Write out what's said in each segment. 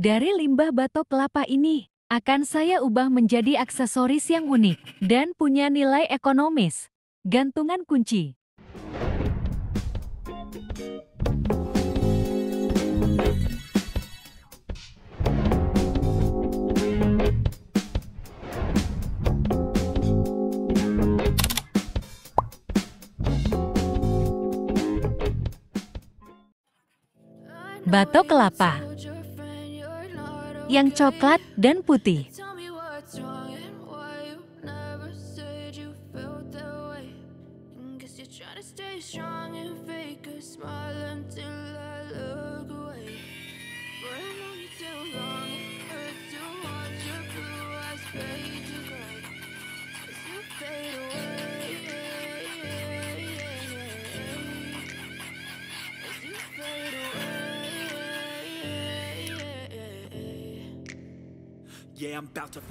Dari limbah batok kelapa ini, akan saya ubah menjadi aksesoris yang unik dan punya nilai ekonomis. Gantungan kunci. Batok kelapa yang coklat dan putih.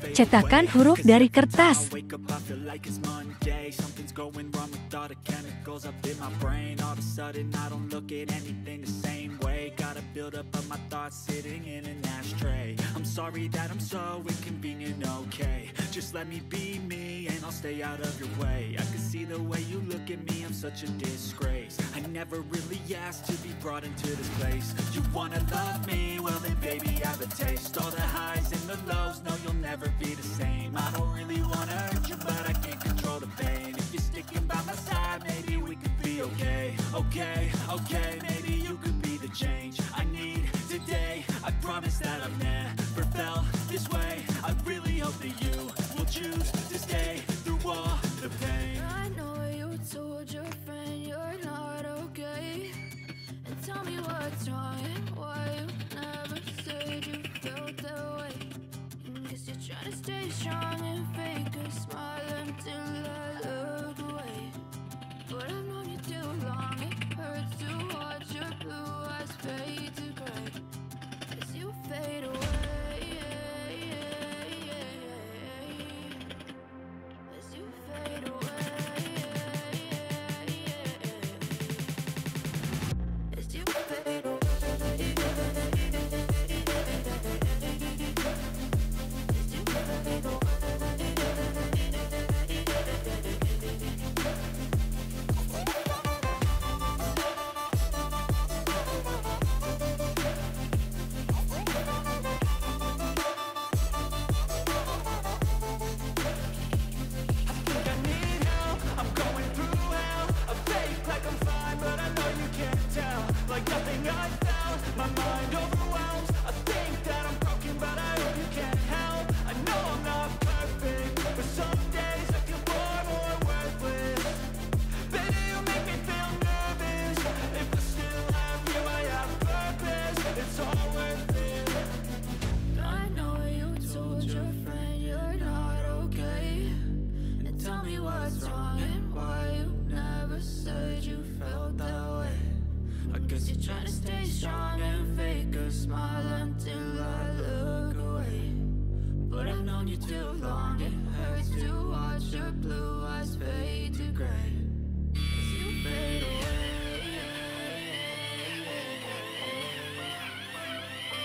Cetakan huruf dari kertas. Just let me be me and I'll stay out of your way. I can see the way you look at me, I'm such a disgrace. I never really asked to be brought into this place. You wanna love me? Well then baby I have a taste. All the highs and the lows, no you'll never be the same. I don't really wanna hurt you but I can't control the pain. If you're sticking by my side, maybe we could be okay. Okay, maybe you could be the change I need today. I promise that I've never felt this way. I really hope that you will choose to stay through all the pain. I know you told your friend you're not okay, and tell me what's wrong and why you never said you felt that way. Guess you're trying to stay strong and fake a smile until I look away. But I've known you too long, it hurts to watch your blue eyes fade to gray as you fade away. Trying to stay strong and fake a smile until I look away. But I've known you too long, it hurts to watch your blue eyes fade to gray as you fade away.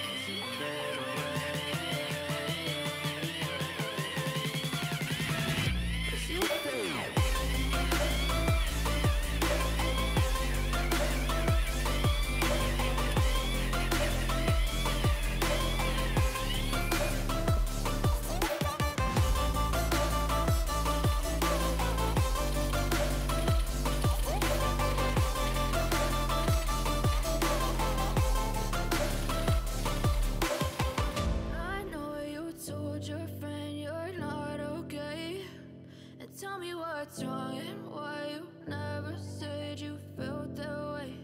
As you fade away. As you fade away. Tell me what's wrong and why you never said you felt that way.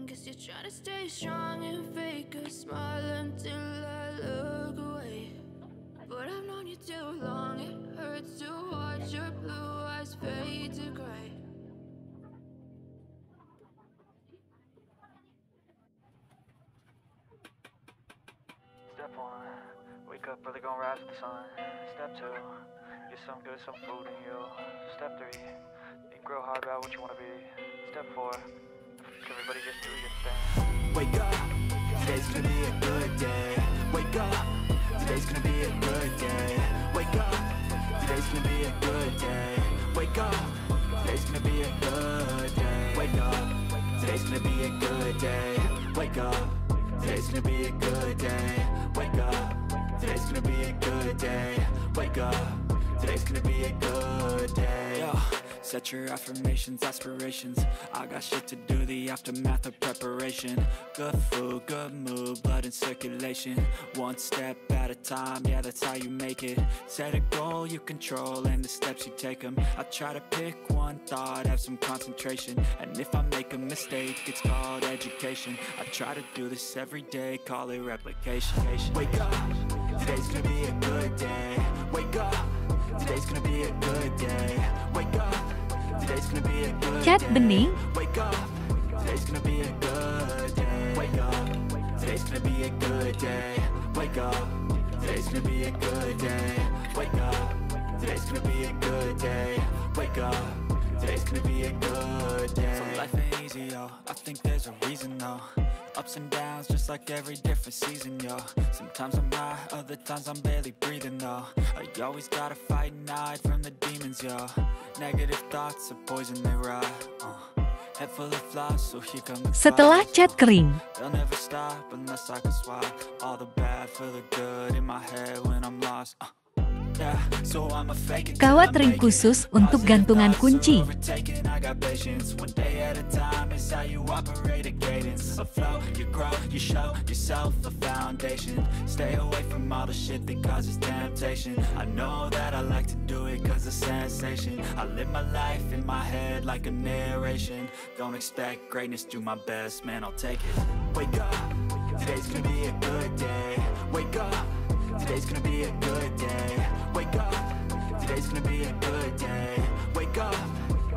Guess you're trying to stay strong and fake a smile until I look away. But I've known you too long, it hurts to watch your blue eyes fade to gray. Step 1, wake up early, gonna rise with the sun. Step 2, get some good, some food in you. Step 3, think real hard about what you want to be. Step 4, everybody just do your thing. Wake up, today's gonna be a good day. Wake gonna be a good day. Wake up, today's gonna be a good day. Wake up, today's gonna be a good day. Wake up, today's gonna be a good day. Wake up, today's gonna be a good day. Wake up, today's gonna be a good day. Yo, set your affirmations, aspirations. I got shit to do, the aftermath of preparation. Good food, good mood, blood in circulation. One step at a time, yeah, that's how you make it. Set a goal you control and the steps you take them. I try to pick one thought, have some concentration. And if I make a mistake, it's called education. I try to do this every day, call it replication. Wake up, today's gonna be a good day. Wake up, today's gonna be a good day. Wake up, today's gonna be a good Cat day. bening. Wake up, today's gonna be a good day. Wake up, today's gonna be a good day. Wake up, today's gonna be a good day. Wake up, today's gonna be a good day. Wake up, today's gonna be a good day. So life ain't easy, yo. I think there's a reason, though. Ups and downs, just like every different season, yo. Sometimes I'm high, other times I'm barely breathing, though. You always gotta fight and hide from the demons, yo. Negative thoughts are poison, they rot. Head full of flies, so here come the Setelah flies. cat kering, They'll never stop unless I can swap all the bad for the good in my head when I'm lost. Yeah, so I'ma fake it till kawat I ring make it. khusus untuk gantungan kunci. Overtaken, I got patience. One day at a time is how you operate a cadence. A flow, you grow, you show yourself a foundation. Stay away from all the shit that causes temptation. I know that I like to do it cause it's sensation. I live my life in my head like a narration. Don't expect greatness, do my best, man, I'll take it. Wake up, today's gonna be a good day. Wake up, today's gonna be a good day. Wake up, today's gonna be a good day. Wake up,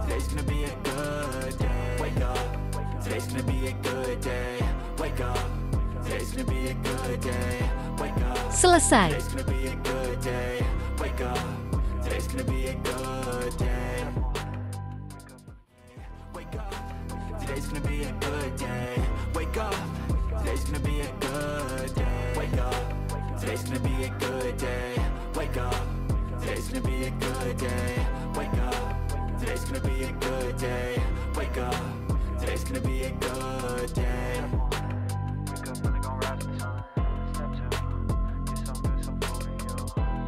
today's gonna be a good day. Wake up, today's gonna be a good day. Wake up, today's gonna be a good day. Wake up, Selesai. today's gonna be a good day. Wake up, today's gonna be a good day. Wake up, today's gonna be a good day. Wake up, today's gonna be a good day. Wake up, today's gonna be a good day. Wake up, today's gonna be a good day. Wake up, today's gonna be a good day. Wake up, today's gonna be a good day. Wake up early, gonna rise with the sun. Step 2, get some good, some food in you.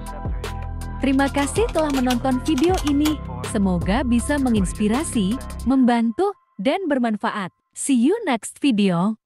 Step 3. Terima kasih telah menonton video ini. Semoga bisa menginspirasi, membantu, dan bermanfaat. See you next video.